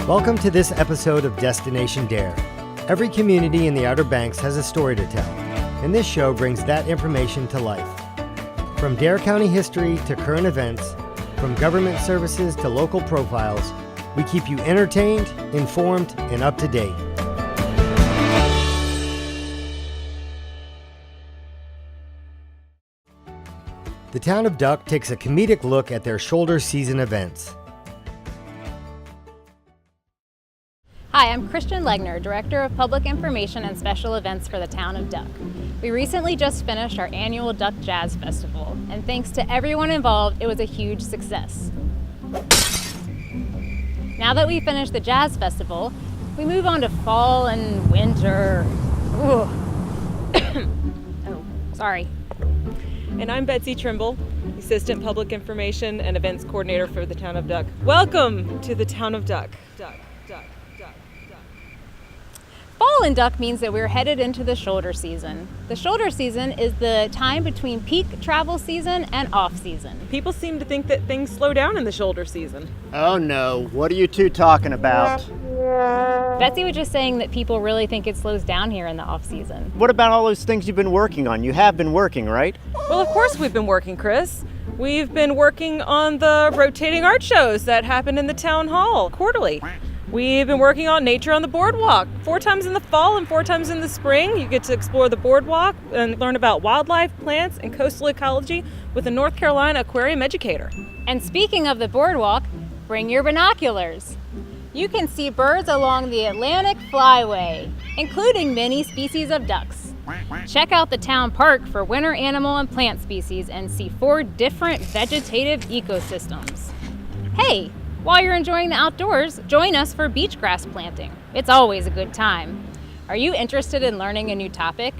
Welcome to this episode of Destination Dare. Every community in the Outer Banks has a story to tell, and this show brings that information to life. From Dare County history to current events, from government services to local profiles, we keep you entertained, informed, and up to date. The town of Duck takes a comedic look at their shoulder season events. Hi, I'm Christian Legner, Director of Public Information and Special Events for the town of Duck. We recently just finished our annual Duck Jazz Festival, and thanks to everyone involved, it was a huge success. Now that we finished the Jazz Festival, we move on to fall and winter. Oh, sorry. And I'm Betsy Trimble, Assistant Public Information and Events Coordinator for the town of Duck. Welcome to the town of Duck. Fall in Duck means that we're headed into the shoulder season. The shoulder season is the time between peak travel season and off season. People seem to think that things slow down in the shoulder season. Oh no, what are you two talking about? Betsy was just saying that people really think it slows down here in the off season. What about all those things you've been working on? You have been working, right? Well, of course we've been working, Chris. We've been working on the rotating art shows that happen in the town hall quarterly. We've been working on Nature on the Boardwalk 4 times in the fall and 4 times in the spring. You get to explore the boardwalk and learn about wildlife, plants, and coastal ecology with a North Carolina aquarium educator. And speaking of the boardwalk, bring your binoculars. You can see birds along the Atlantic Flyway, including many species of ducks. Check out the town park for winter animal and plant species and see 4 different vegetative ecosystems. Hey! While you're enjoying the outdoors, join us for beach grass planting. It's always a good time. Are you interested in learning a new topic?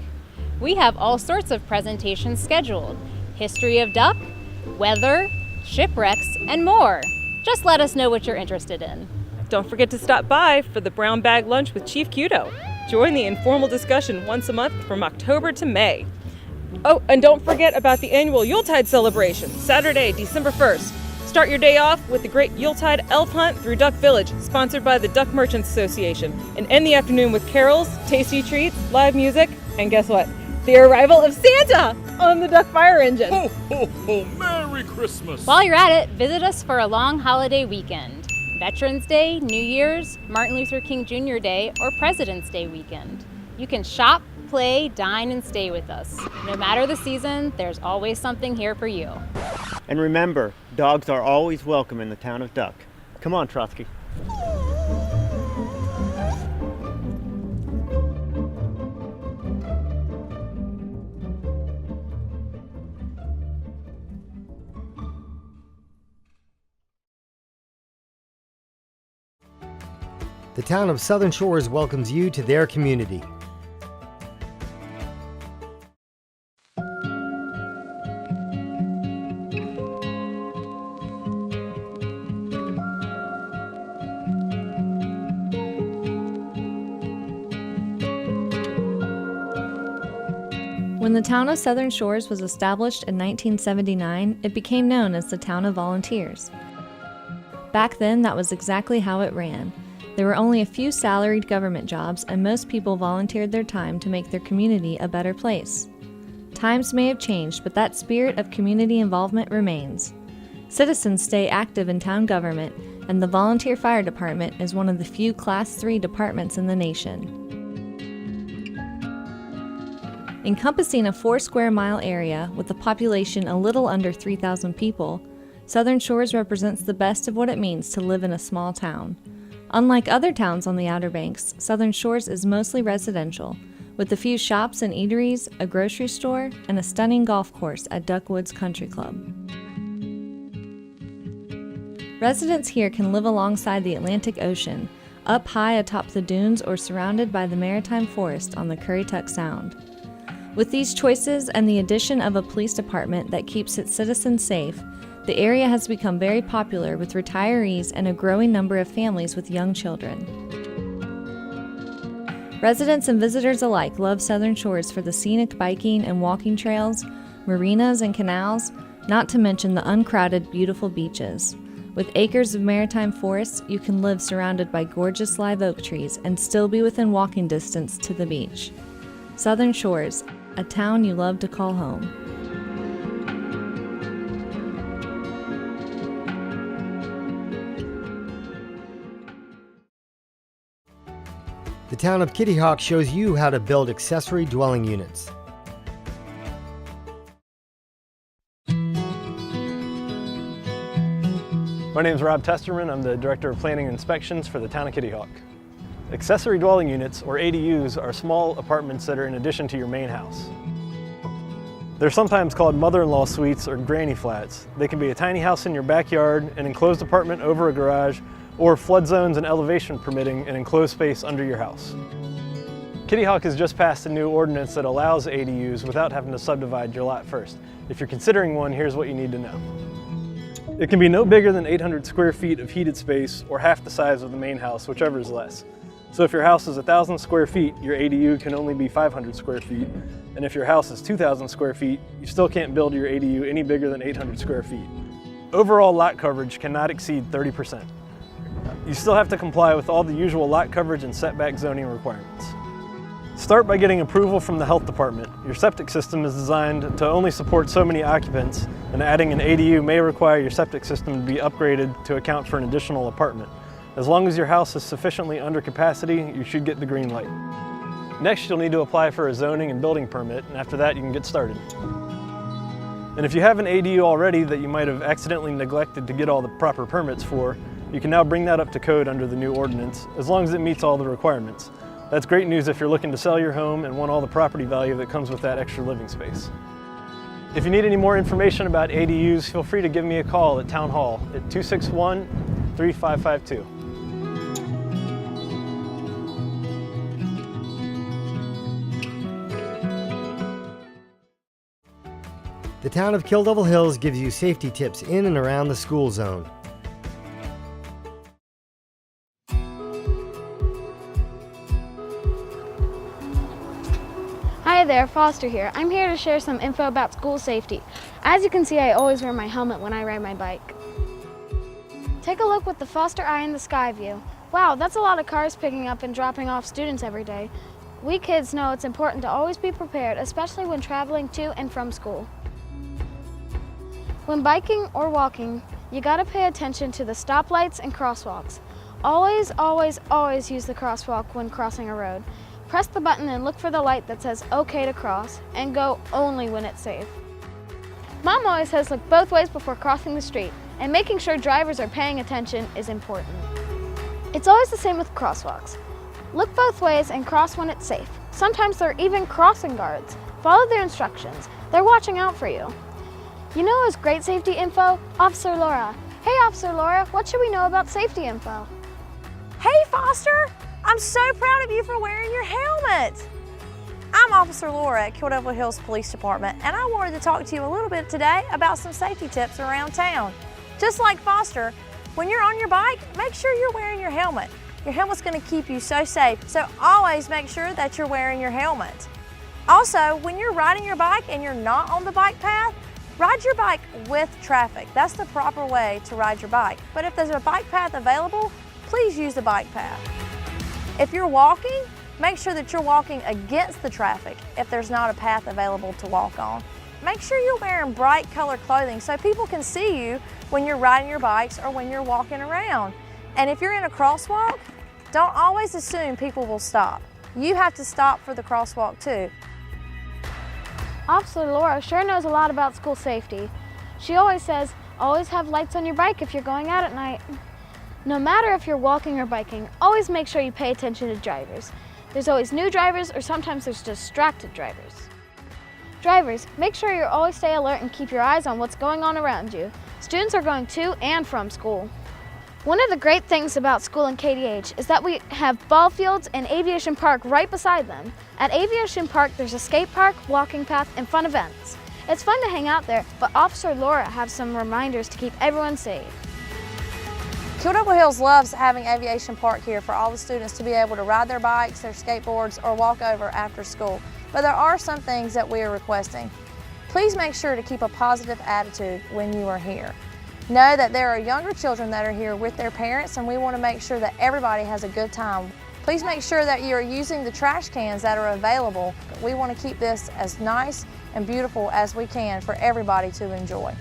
We have all sorts of presentations scheduled. History of Duck, weather, shipwrecks, and more. Just let us know what you're interested in. Don't forget to stop by for the Brown Bag Lunch with Chief Kudo. Join the informal discussion once a month from October to May. Oh, and don't forget about the annual Yuletide celebration, Saturday, December 1st. Start your day off with the great Yuletide Elf Hunt through Duck Village, sponsored by the Duck Merchants Association. And end the afternoon with carols, tasty treats, live music, and guess what? The arrival of Santa on the Duck Fire Engine. Ho, ho, ho, Merry Christmas! While you're at it, visit us for a long holiday weekend. Veterans Day, New Year's, Martin Luther King Jr. Day, or President's Day weekend. You can shop, play, dine, and stay with us. No matter the season, there's always something here for you. And remember, dogs are always welcome in the town of Duck. Come on, Trotsky. The town of Southern Shores welcomes you to their community. When the town of Southern Shores was established in 1979, it became known as the Town of Volunteers. Back then, that was exactly how it ran. There were only a few salaried government jobs, and most people volunteered their time to make their community a better place. Times may have changed, but that spirit of community involvement remains. Citizens stay active in town government, and the Volunteer Fire Department is one of the few Class 3 departments in the nation. Encompassing a 4 square mile area with a population a little under 3,000 people, Southern Shores represents the best of what it means to live in a small town. Unlike other towns on the Outer Banks, Southern Shores is mostly residential, with a few shops and eateries, a grocery store, and a stunning golf course at Duck Woods Country Club. Residents here can live alongside the Atlantic Ocean, up high atop the dunes or surrounded by the maritime forest on the Currituck Sound. With these choices and the addition of a police department that keeps its citizens safe, the area has become very popular with retirees and a growing number of families with young children. Residents and visitors alike love Southern Shores for the scenic biking and walking trails, marinas and canals, not to mention the uncrowded, beautiful beaches. With acres of maritime forests, you can live surrounded by gorgeous live oak trees and still be within walking distance to the beach. Southern Shores, a town you love to call home. The town of Kitty Hawk shows you how to build accessory dwelling units. My name is Rob Testerman. I'm the Director of Planning and Inspections for the town of Kitty Hawk. Accessory dwelling units, or ADUs, are small apartments that are in addition to your main house. They're sometimes called mother-in-law suites or granny flats. They can be a tiny house in your backyard, an enclosed apartment over a garage, or flood zones and elevation permitting an enclosed space under your house. Kitty Hawk has just passed a new ordinance that allows ADUs without having to subdivide your lot first. If you're considering one, here's what you need to know. It can be no bigger than 800 square feet of heated space or half the size of the main house, whichever is less. So if your house is 1,000 square feet, your ADU can only be 500 square feet. And if your house is 2,000 square feet, you still can't build your ADU any bigger than 800 square feet. Overall lot coverage cannot exceed 30%. You still have to comply with all the usual lot coverage and setback zoning requirements. Start by getting approval from the health department. Your septic system is designed to only support so many occupants, and adding an ADU may require your septic system to be upgraded to account for an additional apartment. As long as your house is sufficiently under capacity, you should get the green light. Next, you'll need to apply for a zoning and building permit, and after that, you can get started. And if you have an ADU already that you might have accidentally neglected to get all the proper permits for, you can now bring that up to code under the new ordinance, as long as it meets all the requirements. That's great news if you're looking to sell your home and want all the property value that comes with that extra living space. If you need any more information about ADUs, feel free to give me a call at Town Hall at 261-3552. The town of Kill Devil Hills gives you safety tips in and around the school zone. Hi there, Foster here. I'm here to share some info about school safety. As you can see, I always wear my helmet when I ride my bike. Take a look with the Foster Eye in the Sky view. Wow, that's a lot of cars picking up and dropping off students every day. We kids know it's important to always be prepared, especially when traveling to and from school. When biking or walking, you gotta pay attention to the stoplights and crosswalks. Always, always, always use the crosswalk when crossing a road. Press the button and look for the light that says OK to cross, and go only when it's safe. Mom always says look both ways before crossing the street, and making sure drivers are paying attention is important. It's always the same with crosswalks. Look both ways and cross when it's safe. Sometimes there are even crossing guards. Follow their instructions. They're watching out for you. You know who's great safety info? Officer Laura. Hey Officer Laura, what should we know about safety info? Hey Foster! I'm so proud of you for wearing your helmet. I'm Officer Laura at Kill Devil Hills Police Department, and I wanted to talk to you a little bit today about some safety tips around town. Just like Foster, when you're on your bike, make sure you're wearing your helmet. Your helmet's going to keep you so safe, so always make sure that you're wearing your helmet. Also, when you're riding your bike and you're not on the bike path, ride your bike with traffic. That's the proper way to ride your bike. But if there's a bike path available, please use the bike path. If you're walking, make sure that you're walking against the traffic if there's not a path available to walk on. Make sure you're wearing bright colored clothing so people can see you when you're riding your bikes or when you're walking around. And if you're in a crosswalk, don't always assume people will stop. You have to stop for the crosswalk too. Officer Laura sure knows a lot about school safety. She always says, always have lights on your bike if you're going out at night. No matter if you're walking or biking, always make sure you pay attention to drivers. There's always new drivers, or sometimes there's distracted drivers. Drivers, make sure you always stay alert and keep your eyes on what's going on around you. Students are going to and from school. One of the great things about school in KDH is that we have ball fields and Aviation Park right beside them. At Aviation Park, there's a skate park, walking path, and fun events. It's fun to hang out there, but Officer Laura has some reminders to keep everyone safe. Kill Devil Hills loves having Aviation Park here for all the students to be able to ride their bikes, their skateboards, or walk over after school. But there are some things that we are requesting. Please make sure to keep a positive attitude when you are here. Know that there are younger children that are here with their parents, and we want to make sure that everybody has a good time. Please make sure that you are using the trash cans that are available. We want to keep this as nice and beautiful as we can for everybody to enjoy.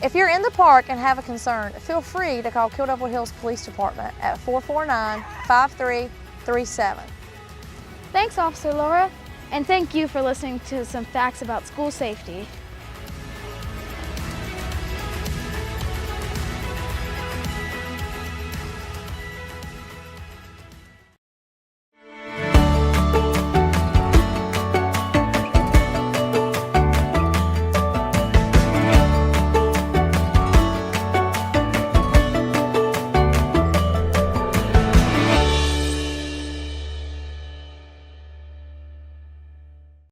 If you're in the park and have a concern, feel free to call Kill Devil Hills Police Department at 449-5337. Thanks, Officer Laura, and thank you for listening to some facts about school safety.